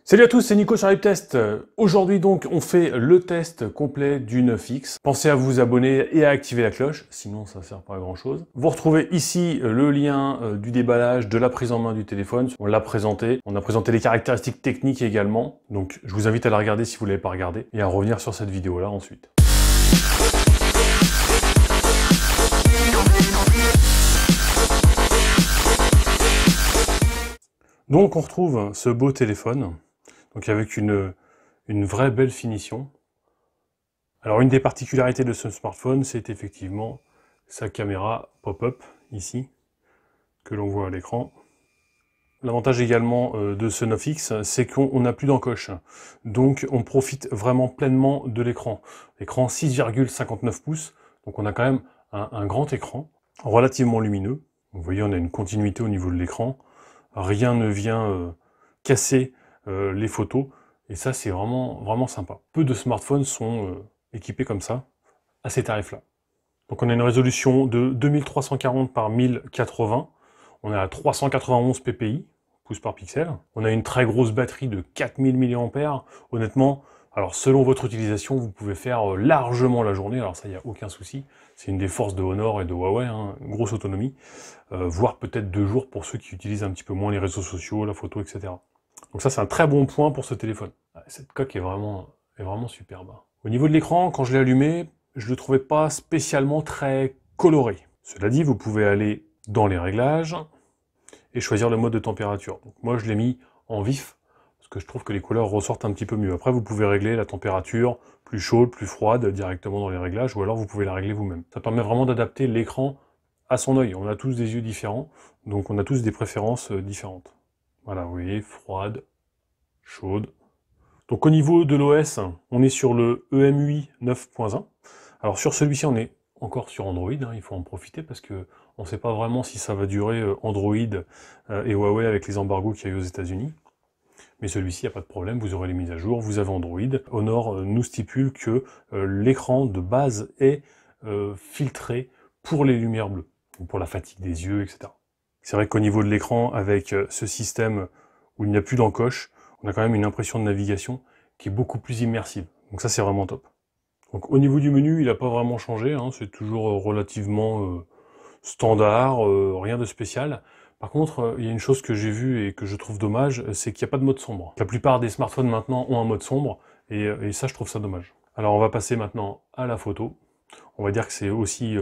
Salut à tous, c'est Nico sur LiveTest. Aujourd'hui donc, on fait le test complet du 9X. Pensez à vous abonner et à activer la cloche, sinon ça sert pas à grand chose. Vous retrouvez ici le lien du déballage, de la prise en main du téléphone. On l'a présenté, on a présenté les caractéristiques techniques également. Donc je vous invite à la regarder si vous l'avez pas regardé et à revenir sur cette vidéo là ensuite. Donc on retrouve ce beau téléphone. Donc avec une vraie belle finition. Alors une des particularités de ce smartphone, c'est effectivement sa caméra pop-up, ici, que l'on voit à l'écran. L'avantage également de ce 9X, c'est qu'on n'a plus d'encoche. Donc on profite vraiment pleinement de l'écran. L'écran 6,59 pouces, donc on a quand même un grand écran, relativement lumineux. Vous voyez, on a une continuité au niveau de l'écran. Rien ne vient casser les photos, et ça c'est vraiment sympa. Peu de smartphones sont équipés comme ça, à ces tarifs-là. Donc on a une résolution de 2340 par 1080, on est à 391 ppi, pouces par pixel. On a une très grosse batterie de 4000 mAh, honnêtement, alors selon votre utilisation, vous pouvez faire largement la journée, alors ça, il n'y a aucun souci. C'est une des forces de Honor et de Huawei, hein, une grosse autonomie, voire peut-être 2 jours pour ceux qui utilisent un petit peu moins les réseaux sociaux, la photo, etc. Donc ça, c'est un très bon point pour ce téléphone. Cette coque est vraiment superbe. Au niveau de l'écran, quand je l'ai allumé, je ne le trouvais pas spécialement très coloré. Cela dit, vous pouvez aller dans les réglages et choisir le mode de température. Donc moi, je l'ai mis en vif, parce que je trouve que les couleurs ressortent un petit peu mieux. Après, vous pouvez régler la température plus chaude, plus froide, directement dans les réglages, ou alors vous pouvez la régler vous-même. Ça permet vraiment d'adapter l'écran à son œil. On a tous des yeux différents, donc on a tous des préférences différentes. Voilà, vous voyez, froide, chaude. Donc au niveau de l'OS, on est sur le EMUI 9.1. Alors sur celui-ci, on est encore sur Android, hein, il faut en profiter parce que on ne sait pas vraiment si ça va durer Android et Huawei avec les embargos qu'il y a eu aux États-Unis. Mais celui-ci, il n'y a pas de problème, vous aurez les mises à jour, vous avez Android. Honor nous stipule que l'écran de base est filtré pour les lumières bleues, ou pour la fatigue des yeux, etc. C'est vrai qu'au niveau de l'écran, avec ce système où il n'y a plus d'encoche, on a quand même une impression de navigation qui est beaucoup plus immersive. Donc ça, c'est vraiment top. Donc au niveau du menu, il n'a pas vraiment changé, hein, c'est toujours relativement standard, rien de spécial. Par contre, il y a une chose que j'ai vue et que je trouve dommage, c'est qu'il n'y a pas de mode sombre. La plupart des smartphones maintenant ont un mode sombre, et ça, je trouve ça dommage. Alors on va passer maintenant à la photo. On va dire que c'est aussi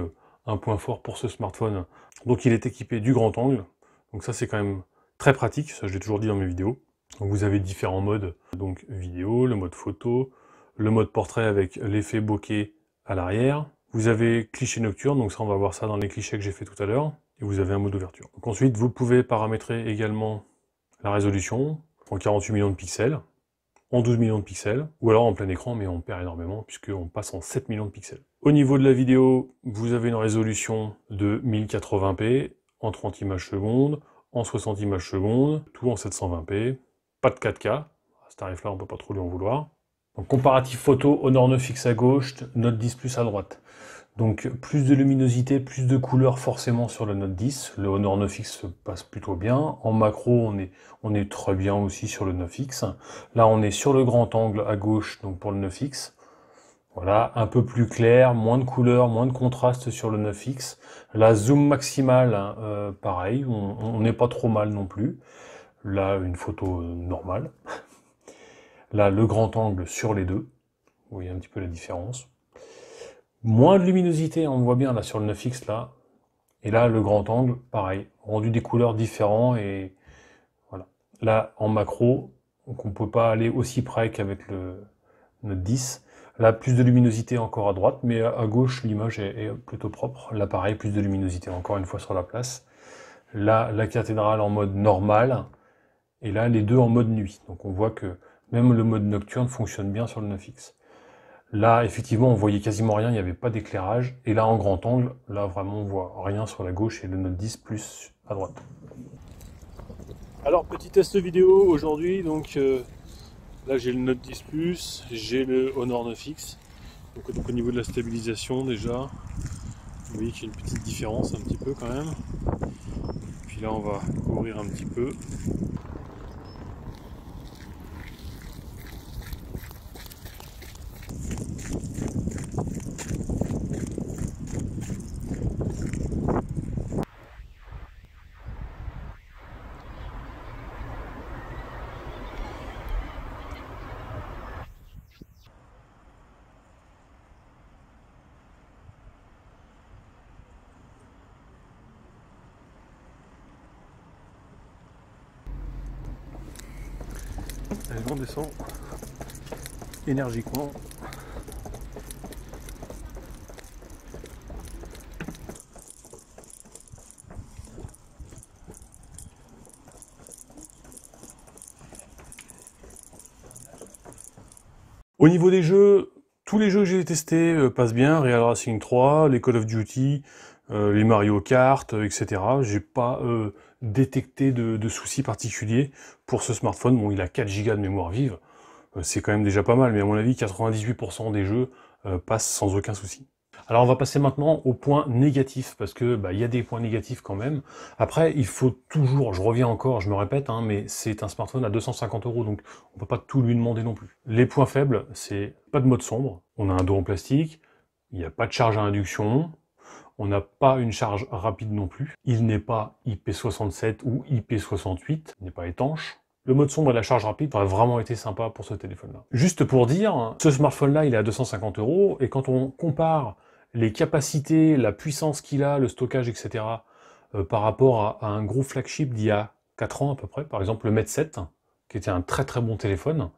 un point fort pour ce smartphone. Donc il est équipé du grand angle, donc ça c'est quand même très pratique, ça je l'ai toujours dit dans mes vidéos. Donc vous avez différents modes, donc vidéo, le mode photo, le mode portrait avec l'effet bokeh à l'arrière. Vous avez cliché nocturne, donc ça on va voir ça dans les clichés que j'ai fait tout à l'heure. Et vous avez un mode ouverture. Donc ensuite vous pouvez paramétrer également la résolution en 48 millions de pixels, en 12 millions de pixels, ou alors en plein écran, mais on perd énormément puisqu'on passe en 7 millions de pixels. Au niveau de la vidéo, vous avez une résolution de 1080p, en 30 images secondes, en 60 images secondes, tout en 720p, pas de 4K, à ce tarif-là on peut pas trop lui en vouloir. Donc comparatif photo, Honor 9X à gauche, Note 10 Plus à droite. Donc plus de luminosité, plus de couleurs forcément sur le Note 10. Le Honor 9X se passe plutôt bien. En macro, on est très bien aussi sur le 9X. Là, on est sur le grand angle à gauche, donc pour le 9X. Voilà, un peu plus clair, moins de couleurs, moins de contraste sur le 9X. La zoom maximale, pareil, on n'est pas trop mal non plus. Là, une photo normale. Là, le grand angle sur les deux. Vous voyez un petit peu la différence. Moins de luminosité, on voit bien là sur le 9X là. Et là, le grand angle, pareil, rendu des couleurs différents et voilà. Là, en macro, donc on ne peut pas aller aussi près qu'avec le Note 10. Là, plus de luminosité encore à droite, mais à gauche, l'image est plutôt propre. Là, pareil, plus de luminosité encore une fois sur la place. Là, la cathédrale en mode normal. Et là, les deux en mode nuit. Donc on voit que même le mode nocturne fonctionne bien sur le 9X. Là, effectivement, on voyait quasiment rien, il n'y avait pas d'éclairage. Et là, en grand angle, là, vraiment, on voit rien sur la gauche et le Note 10 Plus à droite. Alors, petit test vidéo aujourd'hui. Donc, là, j'ai le Note 10 Plus, j'ai le Honor 9X. Donc, au niveau de la stabilisation, déjà, vous voyez qu'il y a une petite différence, un petit peu quand même. Puis là, on va ouvrir un petit peu. Allez, on descend énergiquement. Au niveau des jeux, tous les jeux que j'ai testés passent bien, Real Racing 3, les Call of Duty, les Mario Kart, etc. J'ai pas détecté de soucis particuliers pour ce smartphone. Bon, il a 4 Go de mémoire vive, c'est quand même déjà pas mal, mais à mon avis, 98% des jeux passent sans aucun souci. Alors on va passer maintenant au point négatif, parce que y a des points négatifs quand même. Après, il faut toujours, je reviens encore, je me répète, hein, mais c'est un smartphone à 250 €, donc on peut pas tout lui demander non plus. Les points faibles, c'est pas de mode sombre, on a un dos en plastique, il n'y a pas de charge à induction, on n'a pas une charge rapide non plus, il n'est pas IP67 ou IP68, il n'est pas étanche. Le mode sombre et la charge rapide auraient vraiment été sympa pour ce téléphone-là. Juste pour dire, ce smartphone-là, il est à 250 €, et quand on compare les capacités, la puissance qu'il a, le stockage, etc., par rapport à un gros flagship d'il y a 4 ans à peu près, par exemple le Mate 7, qui était un très très bon téléphone,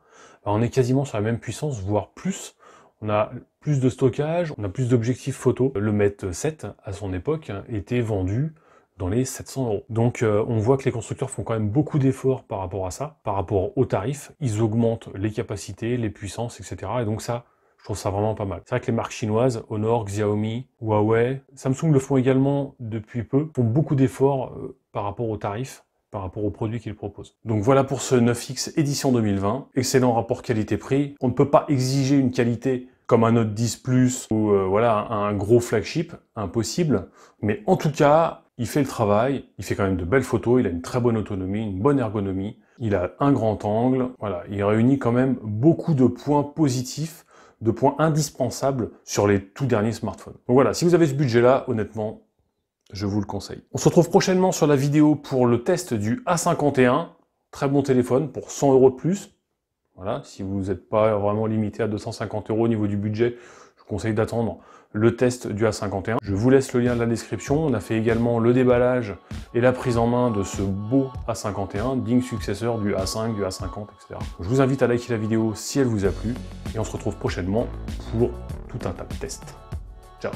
on est quasiment sur la même puissance, voire plus. On a plus de stockage, on a plus d'objectifs photo. Le Mate 7, à son époque, était vendu dans les 700 €. Donc on voit que les constructeurs font quand même beaucoup d'efforts par rapport à ça, par rapport aux tarifs. Ils augmentent les capacités, les puissances, etc. Et donc ça, je trouve ça vraiment pas mal. C'est vrai que les marques chinoises, Honor, Xiaomi, Huawei, Samsung le font également depuis peu, font beaucoup d'efforts par rapport aux tarifs, par rapport aux produits qu'ils proposent. Donc voilà pour ce 9X édition 2020. Excellent rapport qualité-prix. On ne peut pas exiger une qualité comme un Note 10 Plus ou voilà, un gros flagship, impossible. Mais en tout cas, il fait le travail, il fait quand même de belles photos, il a une très bonne autonomie, une bonne ergonomie, il a un grand angle, voilà, il réunit quand même beaucoup de points positifs, de points indispensables sur les tout derniers smartphones. Donc voilà, si vous avez ce budget-là, honnêtement, je vous le conseille. On se retrouve prochainement sur la vidéo pour le test du A51, très bon téléphone pour 100 € de plus. Voilà, si vous n'êtes pas vraiment limité à 250 € au niveau du budget, je vous conseille d'attendre le test du A51. Je vous laisse le lien de la description. On a fait également le déballage et la prise en main de ce beau A51, digne successeur du A5, du A50, etc. Je vous invite à liker la vidéo si elle vous a plu et on se retrouve prochainement pour tout un tas de tests. Ciao!